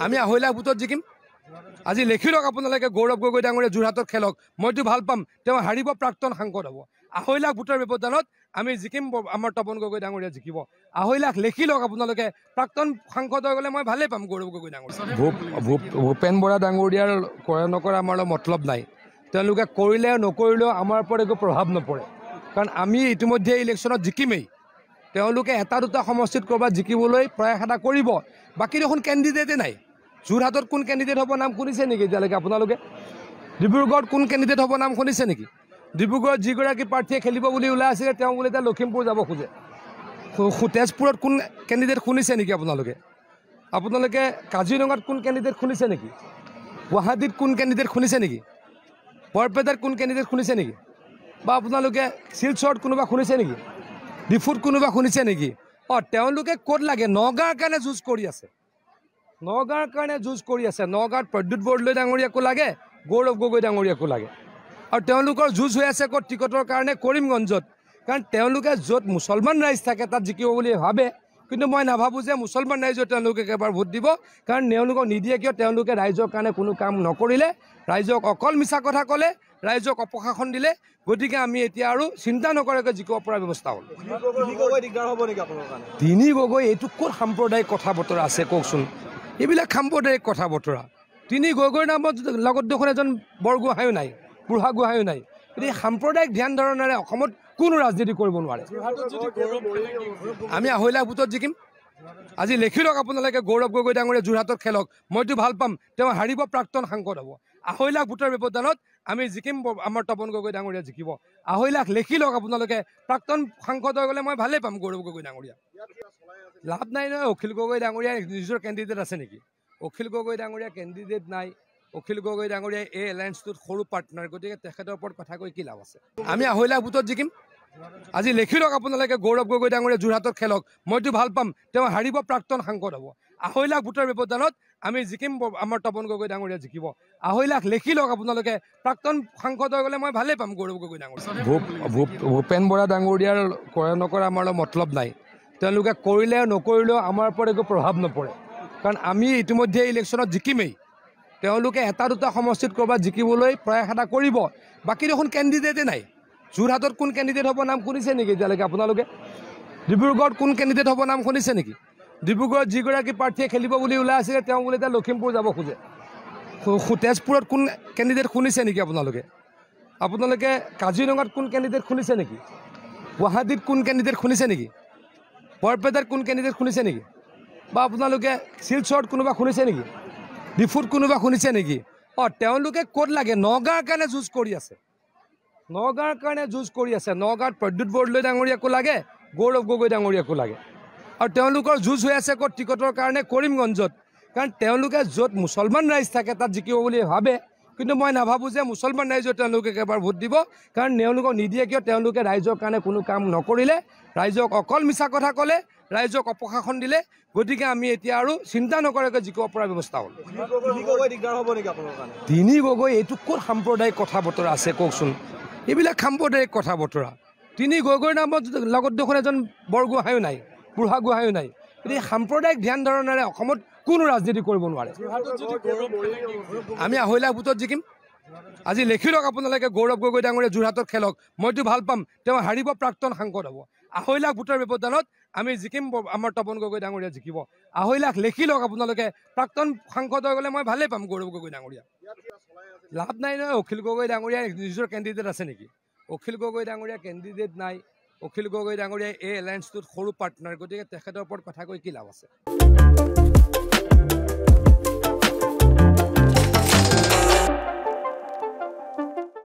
আমি 2.5 লাখ ভোটত জিকিম আজি লিখি লওক আপোনালোকে গৌৰৱ গগৈ ডাঙৰীয়া যোৰহাটত খেলক মইতো ভাল পাম তেওঁ হাৰিব প্ৰাক্তন সাংসদ হ'ব 2.5 লাখ ভোটৰ ব্যৱধানত আমি জিকিম আমাৰ তপন গগৈ ডাঙৰীয়া জিকিব 2.5 লাখ লিখি লওক আপোনালোকে প্ৰাক্তন সাংসদ হৈ গ'লে মই ভালেই পাম গৌৰৱ গগৈ ডাঙৰীয়া ভূপেন বৰা ডাঙৰীয়াৰ কৰা নকৰা আমাৰ মতলব নাই তেওঁলোকে কৰিলে নকৰিলেও আমাৰ ওপৰত একো প্ৰভাৱ নপৰে কাৰণ আমি ইতিমধ্যে ইলেকশ্যনত জিকিমেই তেওঁলোকে এটা দুটা সমষ্টিত কৰবাত জিকিবলৈ প্ৰয়াস এটা কৰিব বাকী দেখোন কেণ্ডিডেটে নাই যোৰহাটত কোন কেণ্ডিডেট হ'ব নাম শুনিছে নেকি এতিয়ালৈকে আপোনালোকে ডিব্ৰুগড়ত কোন কেণ্ডিডেট হ'ব নাম শুনিছে নেকি ডিব্ৰুগড়ত যিগৰাকী প্ৰাৰ্থীয়ে খেলিব বুলি ওলাই আছিলে তেওঁ বোলে এতিয়া লখিমপুৰ যাব খোজে তেজপুৰত কোন কেণ্ডিডেট শুনিছে নেকি আপোনালোকে কাজিৰঙাত কোন কেণ্ডিডেট শুনিছে নেকি গুৱাহাটীত কোন কেণ্ডিডেট শুনিছে নেকি বৰপেটাত কোন কেণ্ডিডেট শুনিছে নেকি বা আপোনালোকে শিলচৰত কোনোবা শুনিছে নেকি ডিফুত কোনোবা শুনিছে নেকি তেওঁলোকে ক'ত লাগে নগাঁৱৰ কাৰণে যুঁজ কৰি আছে নগাঁৱত প্ৰদ্যুৎ বৰদলৈ ডাঙৰীয়াকো লাগে গৌৰৱ গগৈ ডাঙৰীয়াকো লাগে আৰু তেওঁলোকৰ যুঁজ হৈ আছে ক'ত টিকটৰ কাৰণে কৰিমগঞ্জত কাৰণ তেওঁলোকে য'ত মুছলমান ৰাইজ থাকে তাত জিকিব বুলি ভাবে কিন্তু মই নাভাবোঁ যে মুছলমান ৰাইজৰ তেওঁলোকে এবাৰ ভোট দিব কাৰণ তেওঁলোকক নিদিয়ে কিয় তেওঁলোকে ৰাইজৰ কাৰণে কোনো কাম নকৰিলে ৰাইজক অকল মিছা কথা ক'লে ৰাইজক অপশাসন দিলে গতিকে আমি এতিয়া আৰু চিন্তা নকৰাকৈ জিকিব পৰা ব্যৱস্থা হ'ল তিনি গগৈ এইটো ক'ত সাম্প্ৰদায়িক কথা বতৰা আছে কওকচোন এইবিলাক সাম্প্ৰদায়িক কথা বতৰা তিনি গগৈৰ নামত লগত দেখোন এজন বৰগোহাঁইও নাই বুঢ়াগোহাঁইও নাই গতিকে সাম্প্ৰদায়িক ধ্যান ধাৰণাৰে অসমত কোনো ৰাজনীতি কৰিব নোৱাৰে আমি 2.5 লাখ ভোটত জিকিম আজি লিখি লওক আপোনালোকে গৌৰৱ গগৈ ডাঙৰীয়া যোৰহাটত খেলক মইতো ভাল পাম তেওঁ হাৰিব প্ৰাক্তন সাংসদ হ'ব 2.5 লাখ ভোটৰ ব্যৱধানত আমি জিকিম আমাৰ তপন গগৈ ডাঙৰীয়া জিকিব 2.5 লাখ লিখি লওক আপোনালোকে প্ৰাক্তন সাংসদ হৈ গ'লে মই ভালেই পাম গৌৰৱ গগৈ ডাঙৰীয়া লাভ নাই নহয় অখিল গগৈ ডাঙৰীয়া নিজৰ কেণ্ডিডেট আছে নেকি অখিল গগৈ ডাঙৰীয়া কেণ্ডিডেট নাই অখিল গগৈ ডাঙৰীয়াই এই এলায়েন্সটোত সৰু পাৰ্টনাৰ গতিকে তেখেতৰ ওপৰত কথা কৈ কি লাভ আছে আমি 2.5 লাখ ভোটত জিকিম আজি লিখি লওক আপোনালোকে গৌৰৱ গগৈ ডাঙৰীয়া যোৰহাটত খেলক মইতো ভাল পাম তেওঁ হাৰিব প্ৰাক্তন সাংসদ হ'ব 2.5 লাখ ভোটৰ ব্যৱধানত আমি জিকিম আমাৰ তপন গগৈ ডাঙৰীয়া জিকিব 2.5 লাখ লিখি লওক আপোনালোকে প্ৰাক্তন সাংসদ হৈ গ'লে মই ভালেই পাম গৌৰৱ গগৈ ডাঙৰীয়া ভূপেন বৰা ডাঙৰীয়াৰ কৰা নকৰা আমাৰ মতলব নাই তেওঁলোকে কৰিলে নকৰিলেও আমাৰ ওপৰত একো প্ৰভাৱ নপৰে কাৰণ আমি ইতিমধ্যে ইলেকশ্যনত জিকিমেই তেওঁলোকে এটা দুটা সমষ্টিত কৰবাত জিকিবলৈ প্ৰয়াস এটা কৰিব বাকী দেখোন কেণ্ডিডেটে নাই যোৰহাটত কোন কেণ্ডিডেট হ'ব নাম শুনিছে নেকি এতিয়ালৈকে আপোনালোকে ডিব্ৰুগড়ত কোন কেণ্ডিডেট হ'ব নাম শুনিছে নেকি ডিব্ৰুগড়ত যিগৰাকী প্ৰাৰ্থীয়ে খেলিব বুলি ওলাই আছিলে তেওঁ বোলে এতিয়া লখিমপুৰ যাব খোজে তেজপুৰত কোন কেণ্ডিডেট শুনিছে নেকি আপোনালোকে কাজিৰঙাত কোন কেণ্ডিডেট শুনিছে নেকি গুৱাহাটীত কোন কেণ্ডিডেট শুনিছে নেকি বৰপেটাত কোন কেণ্ডিডেট শুনিছে নেকি বা আপোনালোকে শিলচৰত কোনোবা শুনিছে নেকি ডিফুত কোনোবা শুনিছে নেকি তেওঁলোকে ক'ত লাগে নগাঁৱৰ কাৰণে যুঁজ কৰি আছে নগাঁৱত প্ৰদ্যুৎ বৰদলৈ ডাঙৰীয়াকো লাগে গৌৰৱ গগৈ ডাঙৰীয়াকো লাগে আৰু তেওঁলোকৰ যুঁজ হৈ আছে ক'ত টিকটৰ কাৰণে কৰিমগঞ্জত কাৰণ তেওঁলোকে য'ত মুছলমান ৰাইজ থাকে তাত জিকিব বুলি ভাবে কিন্তু মই নাভাবোঁ যে মুছলমান ৰাইজৰ তেওঁলোকে এবাৰ ভোট দিব কাৰণ তেওঁলোকক নিদিয়ে কিয় তেওঁলোকে ৰাইজৰ কাৰণে কোনো কাম নকৰিলে ৰাইজক অকল মিছা কথা ক'লে ৰাইজক অপশাসন দিলে গতিকে আমি এতিয়া আৰু চিন্তা নকৰাকৈ জিকিব পৰা ব্যৱস্থা হ'ল তিনি গগৈ এইটো ক'ত সাম্প্ৰদায়িক কথা বতৰা আছে কওকচোন এইবিলাক সাম্প্ৰদায়িক কথা বতৰা তিনি গগৈৰ নামত লগত দেখোন এজন বৰগোহাঁইও নাই বুঢ়াগোহাঁইও নাই গতিকে সাম্প্ৰদায়িক ধ্যান ধাৰণাৰে অসমত কোনো ৰাজনীতি কৰিব নোৱাৰে আমি 2.5 লাখ ভোটত জিকিম আজি লিখি লওক আপোনালোকে গৌৰৱ গগৈ ডাঙৰীয়া যোৰহাটত খেলক মইতো ভাল পাম তেওঁ হাৰিব প্ৰাক্তন সাংসদ হ'ব 2.5 লাখ ভোটৰ ব্যৱধানত আমি জিকিম আমাৰ তপন গগৈ ডাঙৰীয়া জিকিব 2.5 লাখ লিখি লওক আপোনালোকে প্ৰাক্তন সাংসদ হৈ গ'লে মই ভালেই পাম গৌৰৱ গগৈ ডাঙৰীয়া লাভ নাই নহয় অখিল গগৈ ডাঙৰীয়া নিজৰ কেণ্ডিডেট আছে নেকি অখিল গগৈ ডাঙৰীয়া কেণ্ডিডেট নাই অখিল গগৈ ডাঙৰীয়াই এই এলায়েন্সটোত সৰু পাৰ্টনাৰ গতিকে তেখেতৰ ওপৰত কথা কৈ কি লাভ আছে